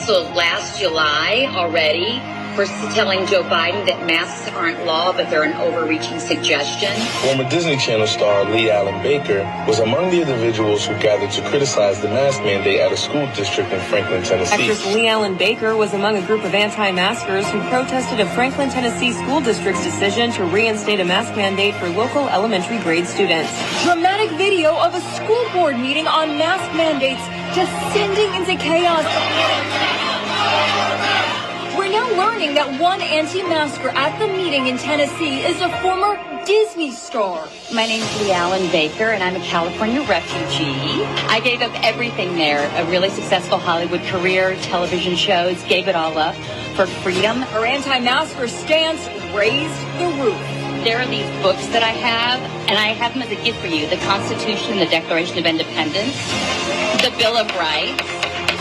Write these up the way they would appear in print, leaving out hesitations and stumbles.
canceled last July already for telling Joe Biden that masks aren't law, but they're an overreaching suggestion. Former Disney Channel star Leigh-Allyn was among the individuals who gathered to criticize the mask mandate at a school district in Franklin, Tennessee. Actress Leigh-Allyn was among a group of anti-maskers who protested a Franklin, Tennessee school district's decision to reinstate a mask mandate for local elementary grade students. Dramatic video of a school board meeting on mask mandates descending into chaos. We're now learning that one anti-masker at the meeting in Tennessee is a former Disney star. My name's Leigh-Allyn, and I'm a California refugee. I gave up everything there, a really successful Hollywood career, television shows, gave it all up for freedom. Her anti-masker stance raised the roof. There are these books that I have, and I have them as a gift for you. The Constitution, the Declaration of Independence, the Bill of Rights,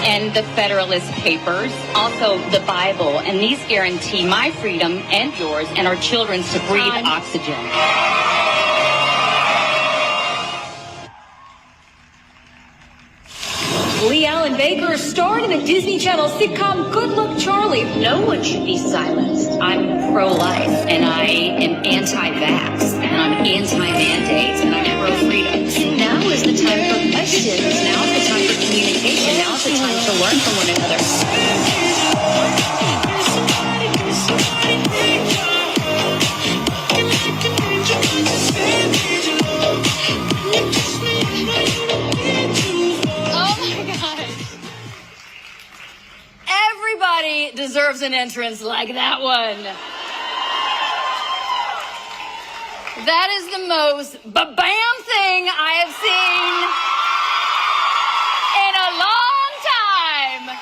and the Federalist Papers, also the Bible. And these guarantee my freedom and yours and our children's to breathe oxygen. Leigh-Allyn starred in the Disney Channel sitcom Good Luck Charlie. No one should be silenced. I'm pro-life, and I am anti-vax, and I'm anti-mandates, and I'm pro-freedom. Now is the time for questions. Now is the time for communication. Now is the time to learn from one another. Everybody deserves an entrance like that one. That is the most ba-bam thing I have seen in a long time.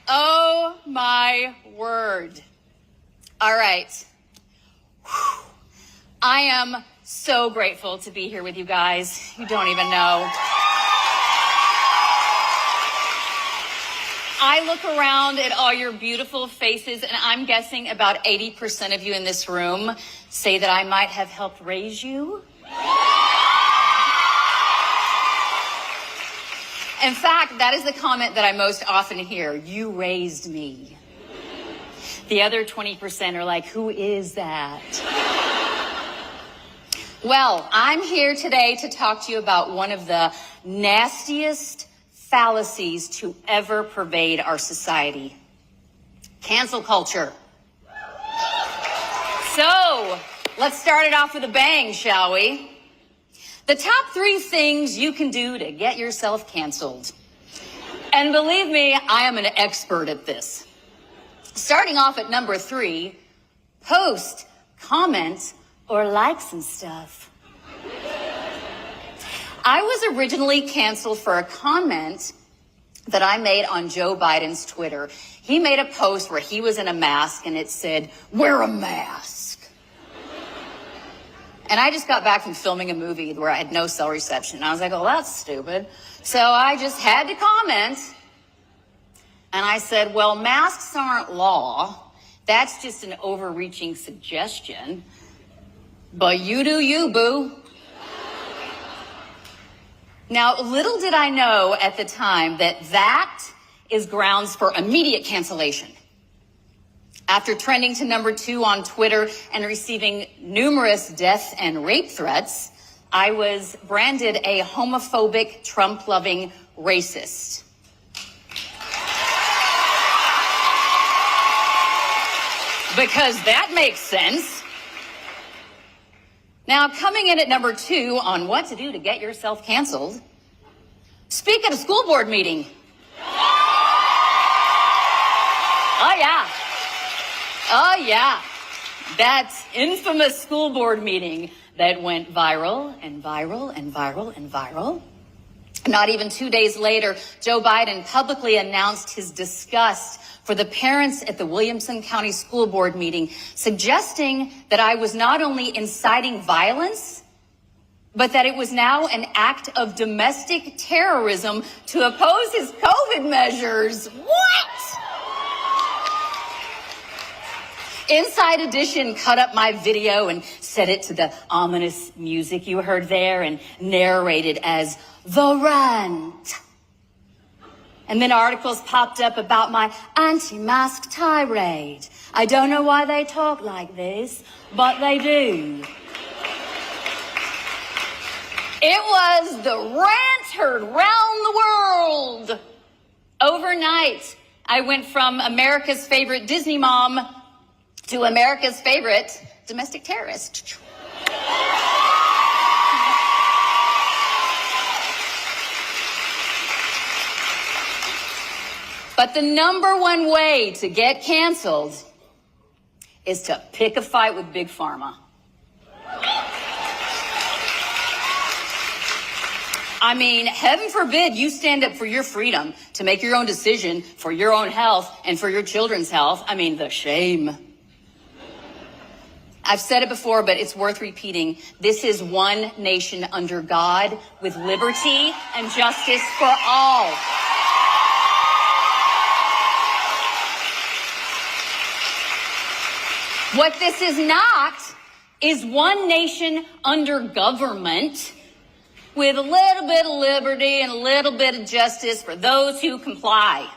Oh my word. All right. Whew. I am so grateful to be here with you guys. You don't even know. I look around at all your beautiful faces, and I'm guessing about 80% of you in this room say that I might have helped raise you. In fact, that is the comment that I most often hear. You raised me. The other 20% are like, who is that? Well, I'm here today to talk to you about one of the nastiest fallacies to ever pervade our society. Cancel culture. So, let's start it off with a bang, shall we? The top 3 things you can do to get yourself canceled. And believe me, I am an expert at this. Starting off at number 3, post, comment, or like some stuff. I was originally canceled for a comment that I made on Joe Biden's Twitter. He made a post where he was in a mask and it said, wear a mask. And I just got back from filming a movie where I had no cell reception. I was like, oh, that's stupid. So I just had to comment. And I said, well, masks aren't law. That's just an overreaching suggestion. But you do you, boo. Now, little did I know at the time that that is grounds for immediate cancellation. After trending to number 2 on Twitter and receiving numerous death and rape threats, I was branded a homophobic, Trump-loving racist. Because that makes sense. Now, coming in at number 2 on what to do to get yourself canceled, speak at a school board meeting. Oh, yeah. Oh, yeah. That infamous school board meeting that went viral and viral and viral and viral. Not even 2 days later, Joe Biden publicly announced his disgust for the parents at the Williamson County School Board meeting, suggesting that I was not only inciting violence, but that it was now an act of domestic terrorism to oppose his COVID measures. What? Inside Edition cut up my video and set it to the ominous music you heard there and narrated as the rant. And then articles popped up about my anti-mask tirade. I don't know why they talk like this, but they do. It was the rant heard round the world. Overnight, I went from America's favorite Disney mom to America's favorite domestic terrorist. But the number one way to get canceled is to pick a fight with Big Pharma. I mean, heaven forbid you stand up for your freedom to make your own decision for your own health and for your children's health. I mean, the shame. I've said it before, but it's worth repeating. This is one nation under God with liberty and justice for all. What this is not is one nation under government with a little bit of liberty and a little bit of justice for those who comply.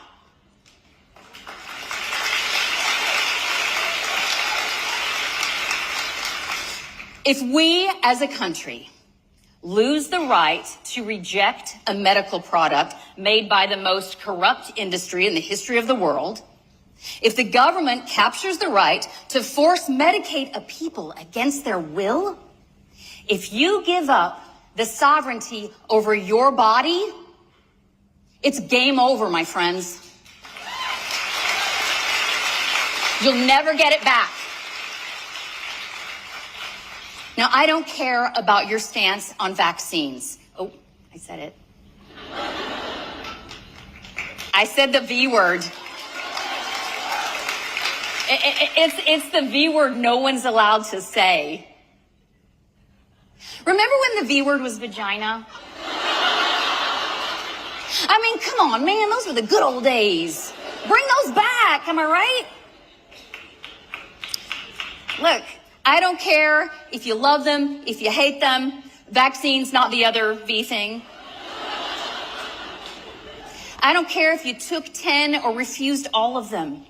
If we as a country lose the right to reject a medical product made by the most corrupt industry in the history of the world, if the government captures the right to force medicate a people against their will, if you give up the sovereignty over your body, it's game over, my friends. You'll never get it back. Now, I don't care about your stance on vaccines. Oh, I said it. I said the V word. It's the V word no one's allowed to say. Remember when the V word was vagina? I mean, come on, man, those were the good old days. Bring those back, am I right? Look, I don't care if you love them, if you hate them. Vaccine's not the other V thing. I don't care if you took 10 or refused all of them.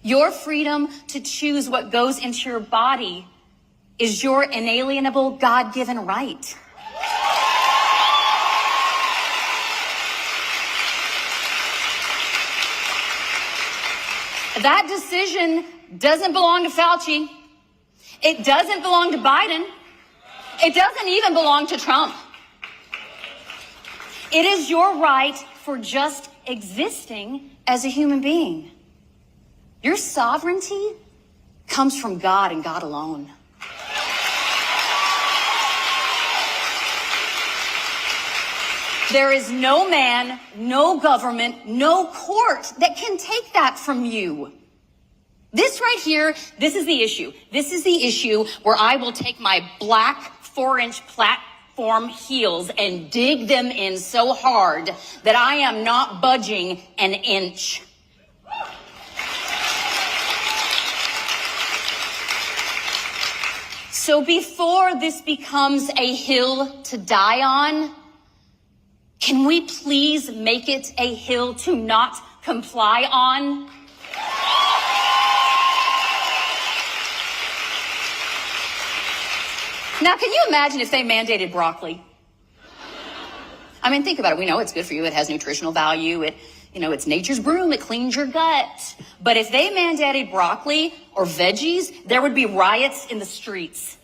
Your freedom to choose what goes into your body is your inalienable God-given right. That decision doesn't belong to Fauci. It doesn't belong to Biden. It doesn't even belong to Trump. It is your right for just existing as a human being. Your sovereignty comes from God and God alone. There is no man, no government, no court that can take that from you. This right here, this is the issue. This is the issue where I will take my black 4-inch platform heels and dig them in so hard that I am not budging an inch. So before this becomes a hill to die on, can we please make it a hill to not comply on? Now, can you imagine if they mandated broccoli? I mean, think about it. We know it's good for you. It has nutritional value. It's nature's broom. It cleans your gut. But if they mandated broccoli or veggies, there would be riots in the streets.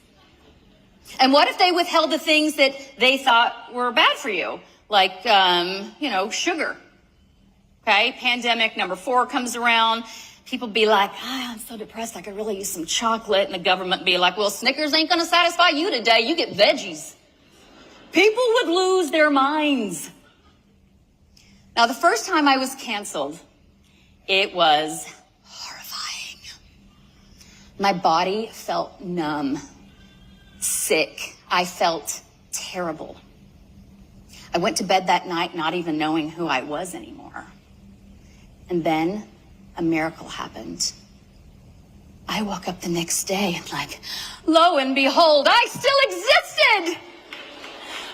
And what if they withheld the things that they thought were bad for you? Like, sugar. Okay, pandemic number 4 comes around. People be like, I'm so depressed, I could really use some chocolate. And the government be like, well, Snickers ain't gonna satisfy you today. You get veggies. People would lose their minds. Now, the first time I was canceled, it was horrifying. My body felt numb, sick. I felt terrible. I went to bed that night not even knowing who I was anymore. And then a miracle happened. I woke up the next day and lo and behold, I still existed.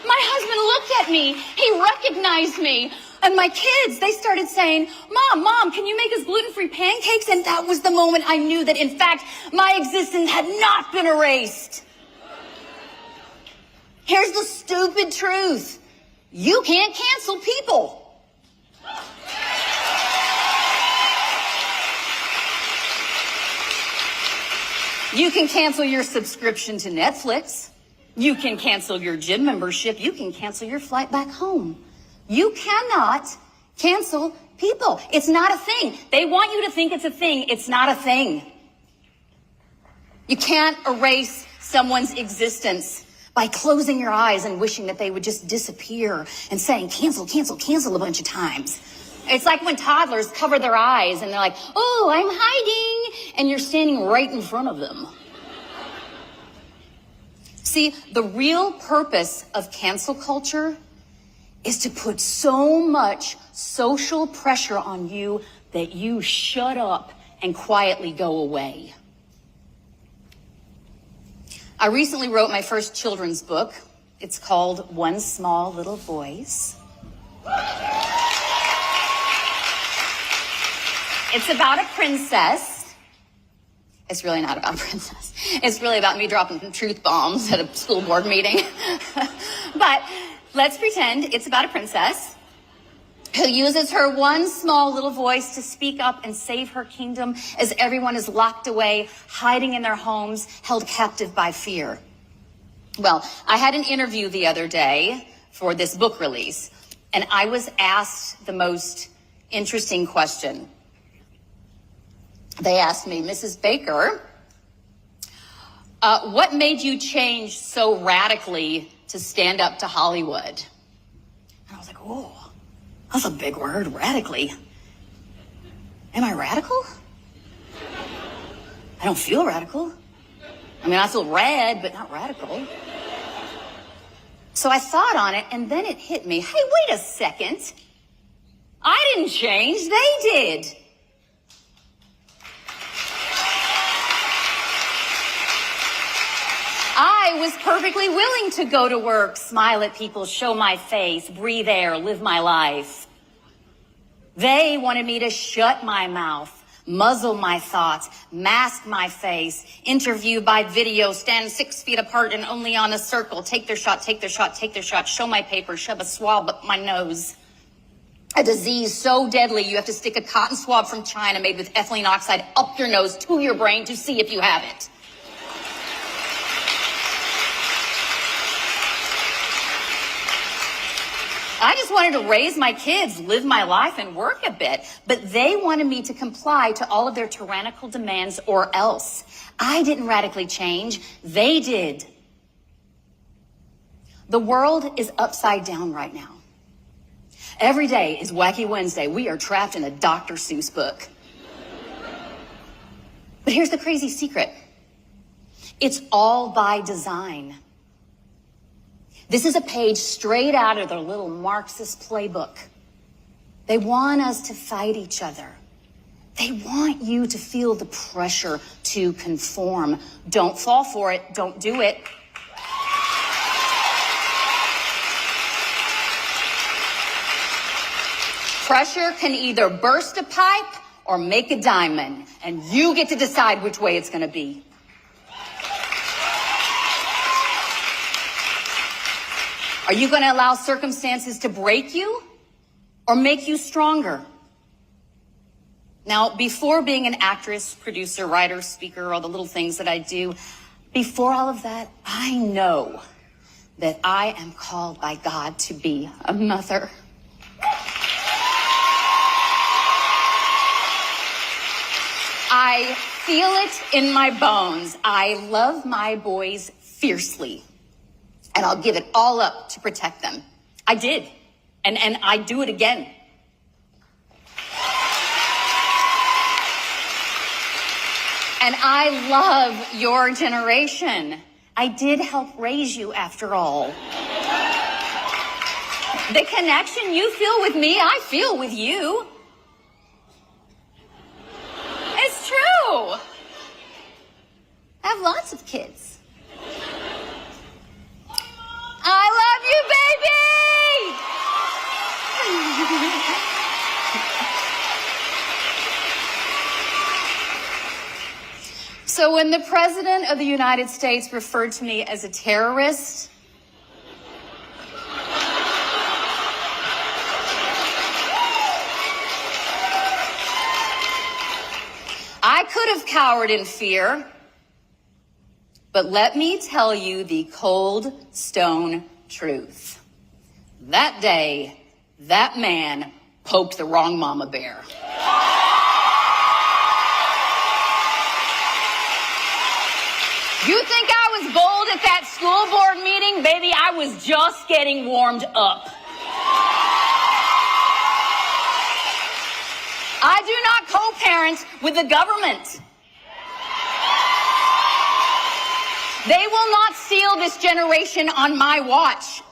My husband looked at me. He recognized me. And my kids, they started saying, Mom, can you make us gluten-free pancakes? And that was the moment I knew that, in fact, my existence had not been erased. Here's the stupid truth. You can't cancel people. You can cancel your subscription to Netflix. You can cancel your gym membership. You can cancel your flight back home. You cannot cancel people. It's not a thing. They want you to think it's a thing. It's not a thing. You can't erase someone's existence by closing your eyes and wishing that they would just disappear and saying cancel, cancel, cancel a bunch of times. It's like when toddlers cover their eyes and they're like, oh, I'm hiding, and you're standing right in front of them. See, the real purpose of cancel culture is to put so much social pressure on you that you shut up and quietly go away. I recently wrote my first children's book. It's called One Small Little Voice. It's about a princess. It's really not about a princess. It's really about me dropping truth bombs at a school board meeting. But let's pretend it's about a princess who uses her one small little voice to speak up and save her kingdom as everyone is locked away, hiding in their homes, held captive by fear. Well, I had an interview the other day for this book release, and I was asked the most interesting question. They asked me, Mrs. Baker, what made you change so radically to stand up to Hollywood? And I was like, oh, that's a big word, radically. Am I radical? I don't feel radical. I mean, I feel rad, but not radical. So I thought on it, and then it hit me. Hey, wait a second. I didn't change, they did. I was perfectly willing to go to work, smile at people, show my face, breathe air, live my life. They wanted me to shut my mouth, muzzle my thoughts, mask my face, interview by video, stand 6 feet apart and only on a circle, take their shot, take their shot, take their shot, show my paper, shove a swab up my nose. A disease so deadly you have to stick a cotton swab from China made with ethylene oxide up your nose to your brain to see if you have it. I just wanted to raise my kids, live my life, and work a bit. But they wanted me to comply to all of their tyrannical demands or else. I didn't radically change. They did. The world is upside down right now. Every day is Wacky Wednesday. We are trapped in a Dr. Seuss book. But here's the crazy secret. It's all by design. This is a page straight out of their little Marxist playbook. They want us to fight each other. They want you to feel the pressure to conform. Don't fall for it. Don't do it. Pressure can either burst a pipe or make a diamond, and you get to decide which way it's going to be. Are you going to allow circumstances to break you or make you stronger? Now, before being an actress, producer, writer, speaker, all the little things that I do, before all of that, I know that I am called by God to be a mother. I feel it in my bones. I love my boys fiercely. And I'll give it all up to protect them. I did. And I do it again. And I love your generation. I did help raise you after all. The connection you feel with me, I feel with you. It's true. I have lots of kids. I love you, baby! So when the President of the United States referred to me as a terrorist, I could have cowered in fear, but let me tell you the cold stone truth. That day, that man poked the wrong mama bear. You think I was bold at that school board meeting? Baby, I was just getting warmed up. I do not co-parent with the government. They will not steal this generation on my watch.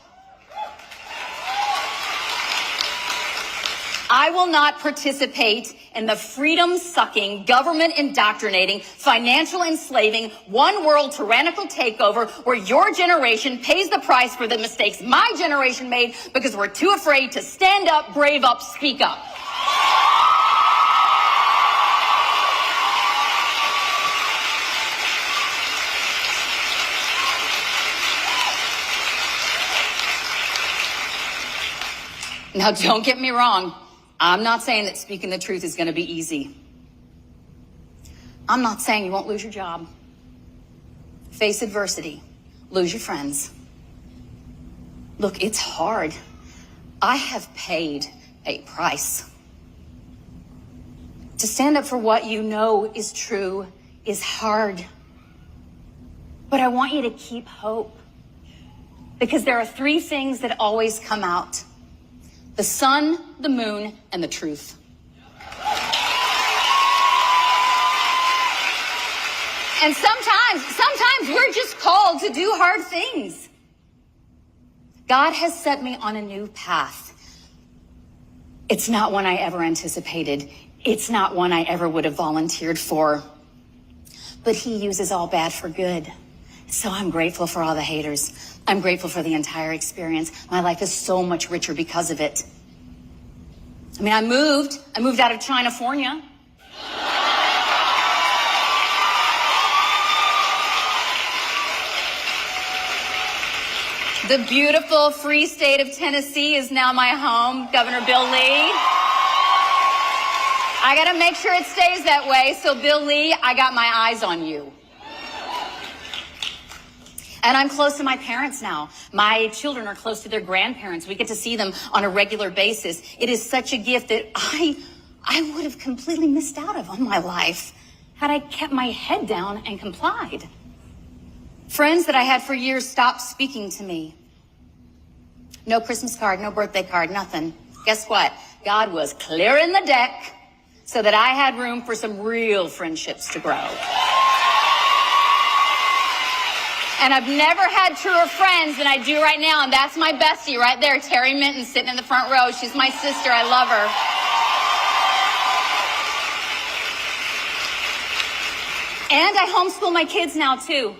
I will not participate in the freedom-sucking, government-indoctrinating, financial enslaving, one-world tyrannical takeover where your generation pays the price for the mistakes my generation made because we're too afraid to stand up, brave up, speak up. Now, don't get me wrong. I'm not saying that speaking the truth is going to be easy. I'm not saying you won't lose your job, face adversity, lose your friends. Look, it's hard. I have paid a price. To stand up for what you know is true is hard. But I want you to keep hope, because there are three things that always come out: the sun, the moon, and the truth. And sometimes we're just called to do hard things. God has set me on a new path. It's not one I ever anticipated. It's not one I ever would have volunteered for. But he uses all bad for good. So I'm grateful for all the haters. I'm grateful for the entire experience. My life is so much richer because of it. I mean, I moved out of China-fornia. The beautiful free state of Tennessee is now my home, Governor Bill Lee. I gotta make sure it stays that way, so Bill Lee, I got my eyes on you. And I'm close to my parents now. My children are close to their grandparents. We get to see them on a regular basis. It is such a gift that I would have completely missed out on my life had I kept my head down and complied. Friends that I had for years stopped speaking to me. No Christmas card, no birthday card, nothing. Guess what? God was clearing the deck so that I had room for some real friendships to grow. And I've never had truer friends than I do right now, and that's my bestie right there, Terry Minton, sitting in the front row. She's my sister. I love her. And I homeschool my kids now, too.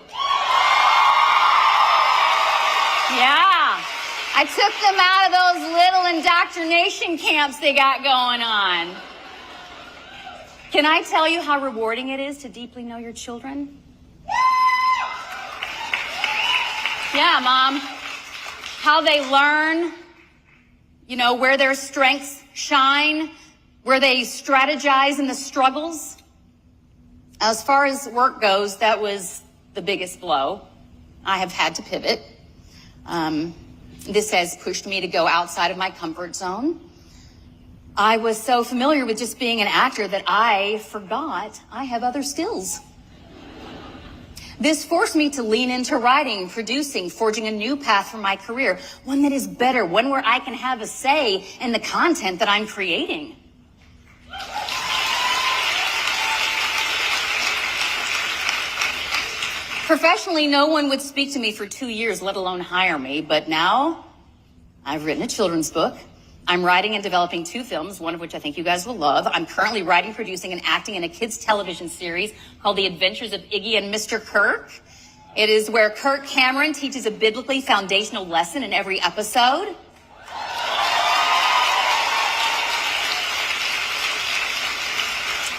Yeah. I took them out of those little indoctrination camps they got going on. Can I tell you how rewarding it is to deeply know your children? Yeah, Mom. How they learn, you know, where their strengths shine, where they strategize in the struggles. As far as work goes, that was the biggest blow. I have had to pivot. This has pushed me to go outside of my comfort zone. I was so familiar with just being an actor that I forgot I have other skills. This forced me to lean into writing, producing, forging a new path for my career, one that is better, one where I can have a say in the content that I'm creating. Professionally, no one would speak to me for 2 years, let alone hire me, but now I've written a children's book. I'm writing and developing 2 films, one of which I think you guys will love. I'm currently writing, producing, and acting in a kids' television series called The Adventures of Iggy and Mr. Kirk. It is where Kirk Cameron teaches a biblically foundational lesson in every episode.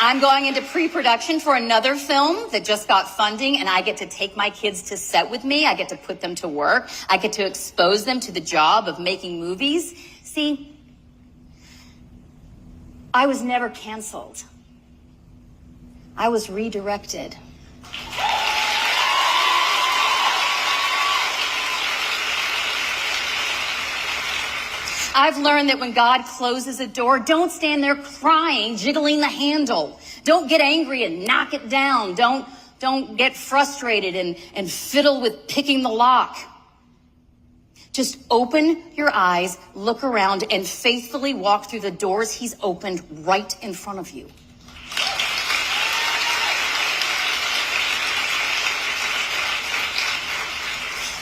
I'm going into pre-production for another film that just got funding, and I get to take my kids to set with me. I get to put them to work. I get to expose them to the job of making movies. See, I was never canceled. I was redirected. I've learned that when God closes a door, don't stand there crying, jiggling the handle. Don't get angry and knock it down. Don't get frustrated and fiddle with picking the lock. Just open your eyes, look around, and faithfully walk through the doors he's opened right in front of you.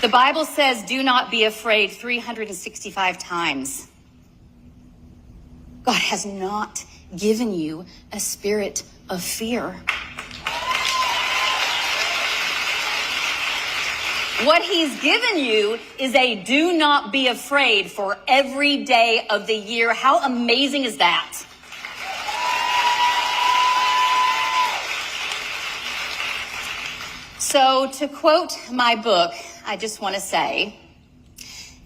The Bible says, do not be afraid 365 times. God has not given you a spirit of fear. What he's given you is a do not be afraid for every day of the year. How amazing is that? So to quote my book, I just want to say,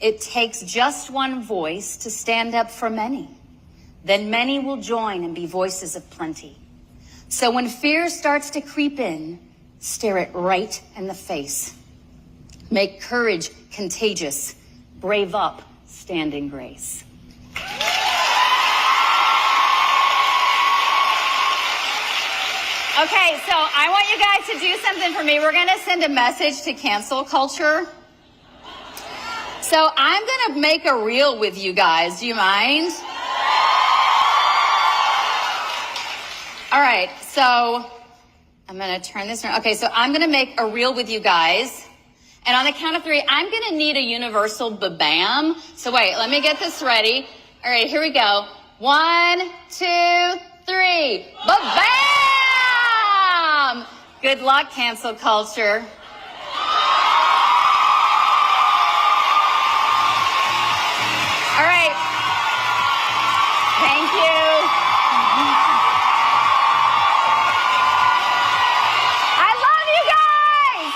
it takes just one voice to stand up for many. Then many will join and be voices of plenty. So when fear starts to creep in, stare it right in the face. Make courage contagious. Brave up, stand in grace. Okay, so I want you guys to do something for me. We're going to send a message to cancel culture. So I'm going to make a reel with you guys. Do you mind? All right, so I'm going to turn this around. Okay, so I'm going to make a reel with you guys. And on the count of 3, I'm going to need a universal ba-bam. So wait, let me get this ready. All right, here we go. 1, 2, 3. Ba-bam! Good luck, cancel culture. All right. Thank you. I love you guys.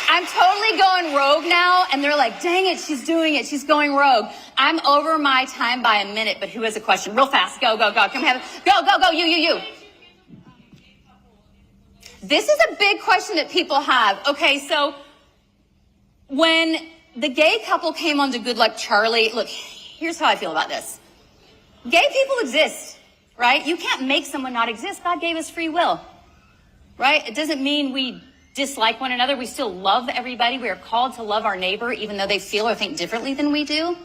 I'm totally going rogue now, and they're like, dang it, she's doing it. She's going rogue. I'm over my time by a minute, but who has a question? Real fast. Go, go, go. Come have it. Go, go, go. You. This is a big question that people have. Okay, so when the gay couple came on to Good Luck Charlie, look, here's how I feel about this. Gay people exist, right? You can't make someone not exist. God gave us free will, right? It doesn't mean we dislike one another. We still love everybody. We are called to love our neighbor, even though they feel or think differently than we do.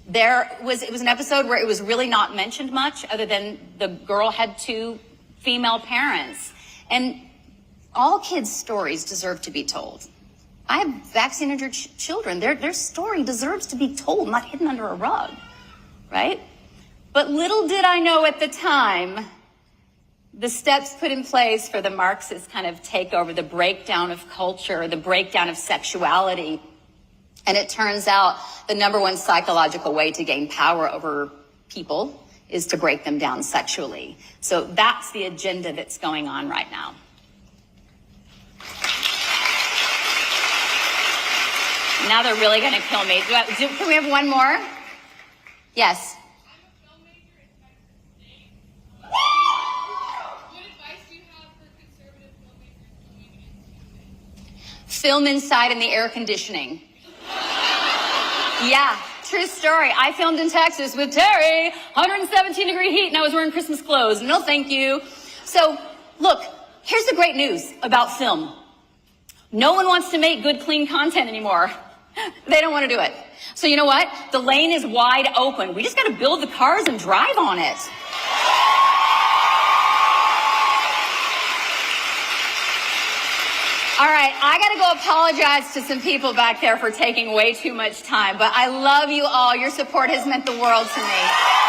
It was an episode where it was really not mentioned much, other than the girl had 2 female parents. And all kids' stories deserve to be told. I have vaccinated children. Their story deserves to be told, not hidden under a rug, right? But little did I know at the time the steps put in place for the Marxist kind of takeover, the breakdown of culture, the breakdown of sexuality. And it turns out the number one psychological way to gain power over people is to break them down sexually. So that's the agenda that's going on right now. Now they're really going to kill me. Can we have one more? Yes. I'm a filmmaker in Texas State. What advice do you have for conservative filmmakers going into it? Film inside in the air conditioning. Yeah, true story. I filmed in Texas with Terry, 117-degree heat, and I was wearing Christmas clothes. No, thank you. So, look, here's the great news about film. No one wants to make good, clean content anymore. They don't want to do it. So you know what? The lane is wide open. We just got to build the cars and drive on it. All right, I got to go apologize to some people back there for taking way too much time, but I love you all. Your support has meant the world to me.